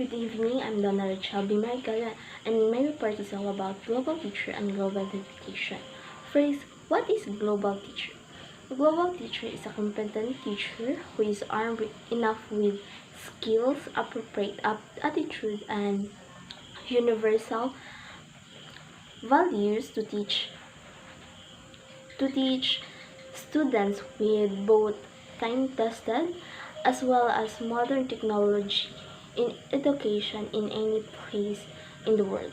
Good evening, I'm Donna Rachel Bimargala, and my report is all about global teacher and global education. First, what is global teacher? A global teacher is a competent teacher who is armed enough with skills, appropriate attitude, and universal values to teach students with both time-tested as well as modern technology in education in any place in the world.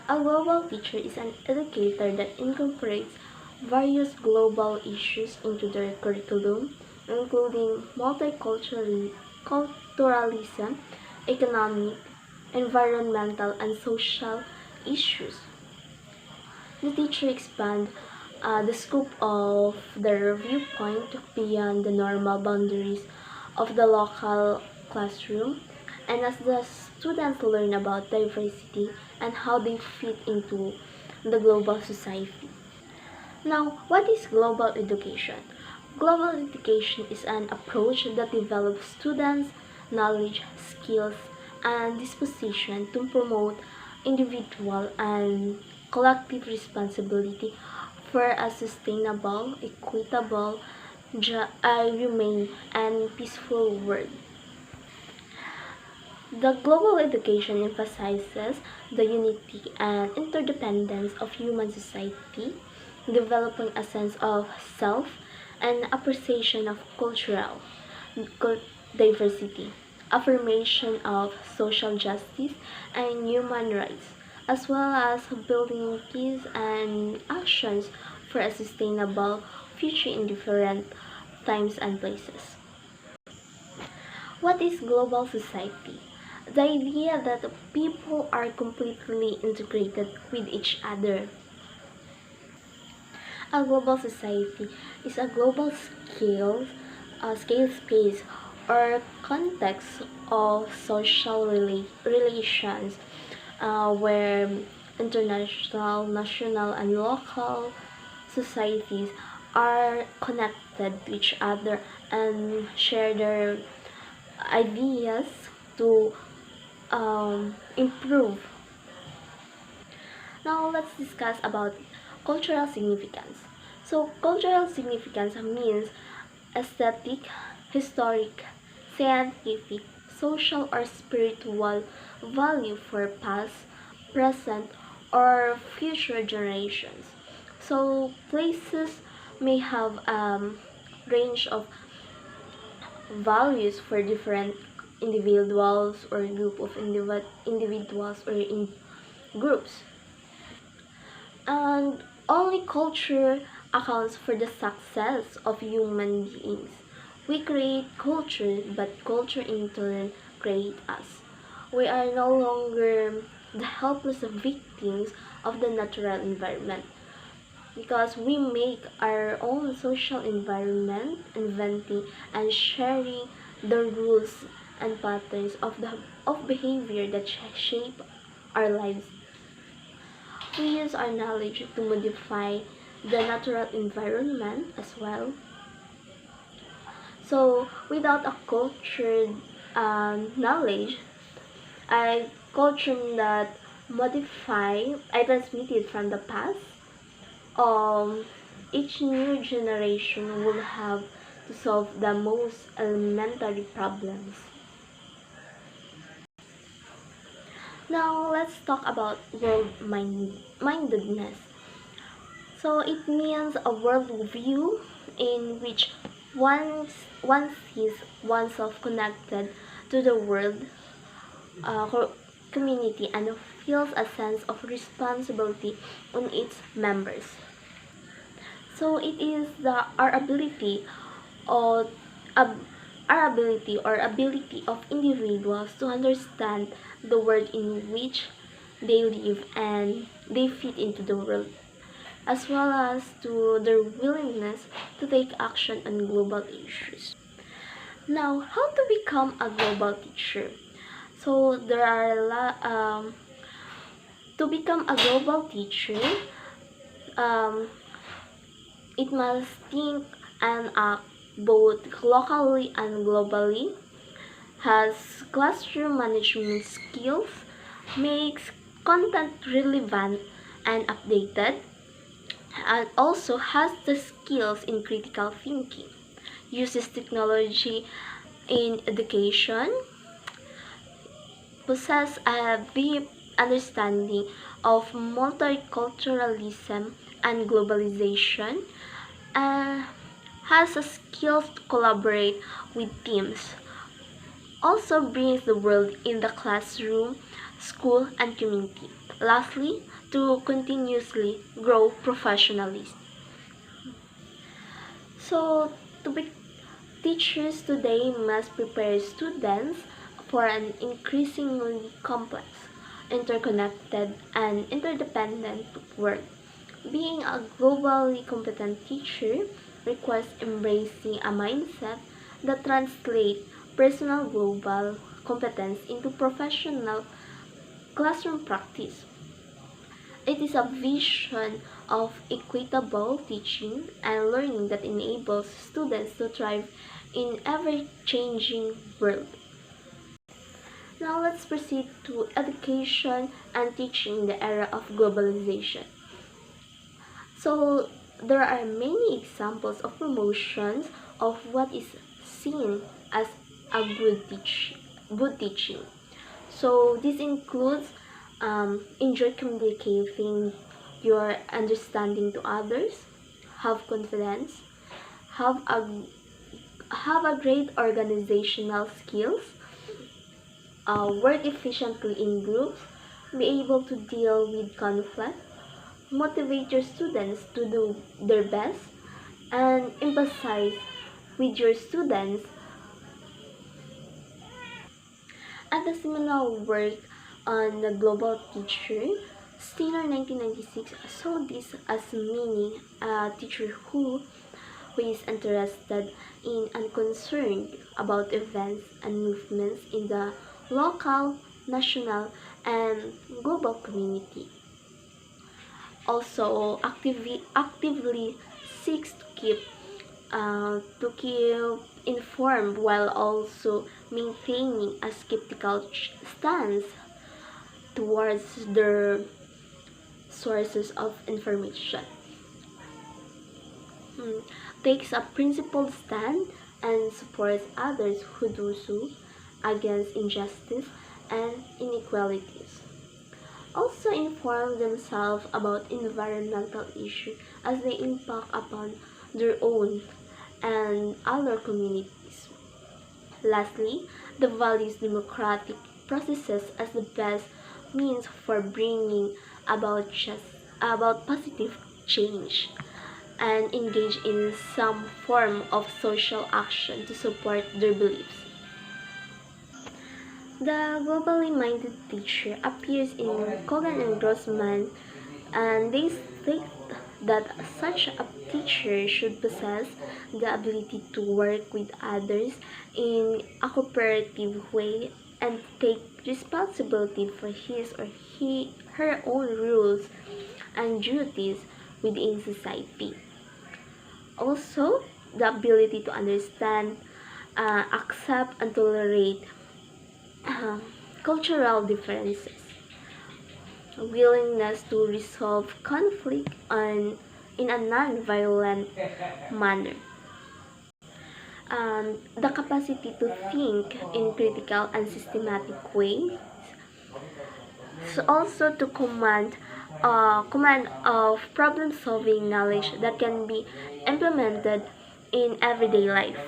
A global teacher is an educator that incorporates various global issues into their curriculum, including multiculturalism, economic, environmental, and social issues. The teacher expands the scope of their viewpoint beyond the normal boundaries of the local classroom, and as the students learn about diversity and how they fit into the global society. Now, what is global education? Global education is an approach that develops students' knowledge, skills, and disposition to promote individual and collective responsibility for a sustainable, equitable, humane, and peaceful world. The global education emphasizes the unity and interdependence of human society, developing a sense of self and appreciation of cul- diversity, affirmation of social justice and human rights, as well as building peace and actions for a sustainable future in different times and places. What is global society? The idea that people are completely integrated with each other. A global society is a global scale space or context of social relations where international, national, and local societies are connected to each other and share their ideas to improve. Now let's discuss about cultural significance. So cultural significance means aesthetic, historic, scientific, social or spiritual value for past, present, or future generations. So places may have range of values for different individuals or group of individuals or in groups. And only culture accounts for the success of human beings. We create culture, but culture in turn creates us. We are no longer the helpless victims of the natural environment because we make our own social environment, inventing and sharing the rules and patterns of behavior that shape our lives. We use our knowledge to modify the natural environment as well. So, without a cultured knowledge, a culture that I transmitted from the past, um, each new generation will have to solve the most elementary problems. Now, let's talk about mindedness. So it means a worldview in which one sees oneself connected to the world, community, and feels a sense of responsibility on its members. So it is our ability or ab, our ability of individuals to understand the world in which they live and they fit into the world, as well as to their willingness to take action on global issues. Now, how to become a global teacher? So there are to become a global teacher, um, it must think and act both locally and globally. has classroom management skills, makes content relevant and updated, and also has the skills in critical thinking, uses technology in education, possess a deep understanding of multiculturalism and globalization, and has a skills to collaborate with teams. Also brings the world in the classroom, school, and community. Lastly, to continuously grow professionally. So, to be teachers today must prepare students for an increasingly complex, interconnected, and interdependent world. Being a globally competent teacher requires embracing a mindset that translates personal global competence into professional classroom practice. It is a vision of equitable teaching and learning that enables students to thrive in ever-changing world. Now let's proceed to education and teaching in the era of globalization. So there are many examples of promotions of what is seen as a good teaching. So this includes enjoy communicating your understanding to others, have confidence, have a have a great organizational skills, work efficiently in groups, be able to deal with conflict, motivate your students to do their best, and emphasize with your students. At the seminal work on the global teacher, Steiner 1996 saw this as meaning a teacher who is interested in and concerned about events and movements in the local, national, and global community. Also, actively seeks to keep informed while also maintaining a skeptical stance towards their sources of information. Mm, Takes a principled stand and supports others who do so against injustice and inequalities. Also inform themselves about environmental issues as they impact upon their own and other communities. Lastly, the values democratic processes as the best means for bringing about positive change and engage in some form of social action to support their beliefs. The globally minded teacher appears in Kogan and Grossman, and they state that such a teacher should possess the ability to work with others in a cooperative way and take responsibility for his or her own rules and duties within society. Also, the ability to understand, accept, and tolerate uh, cultural differences, willingness to resolve conflict in a non-violent manner, the capacity to think in critical and systematic ways, so also to command of problem-solving knowledge that can be implemented in everyday life.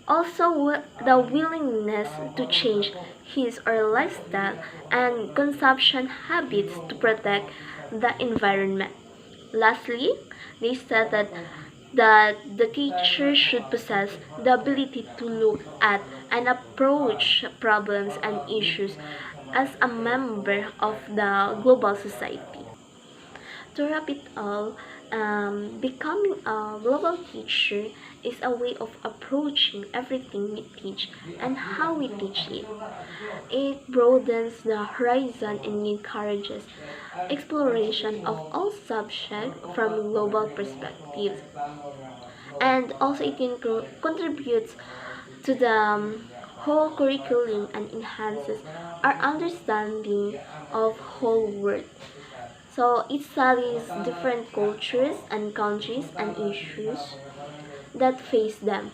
Also, the willingness to change his or her lifestyle and consumption habits to protect the environment. Lastly, they stated that the teacher should possess the ability to look at and approach problems and issues as a member of the global society. To wrap it all, becoming a global teacher is a way of approaching everything we teach and how we teach it. It broadens the horizon and encourages exploration of all subjects from global perspectives. And also, it contributes to the whole curriculum and enhances our understanding of whole world. So it studies different cultures and countries and issues that face them.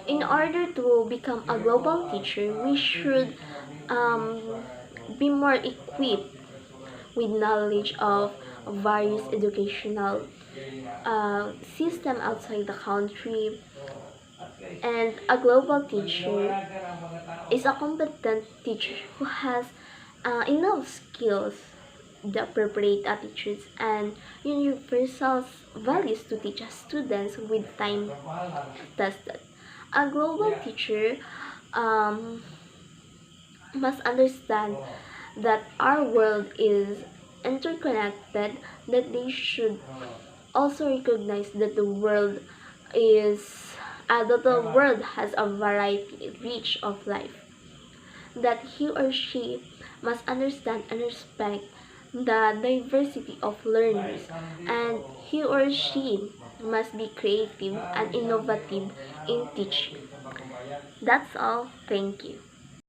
In order to become a global teacher, we should um, be more equipped with knowledge of various educational system outside the country, and a global teacher is a competent teacher who has enough skills, the appropriate attitudes, and universal values to teach students with time tested. A global teacher um, must understand that our world is interconnected, that they should also recognize that the world has a variety reach of life, that he or she must understand and respect the diversity of learners, and he or she must be creative and innovative in teaching. That's all. Thank you.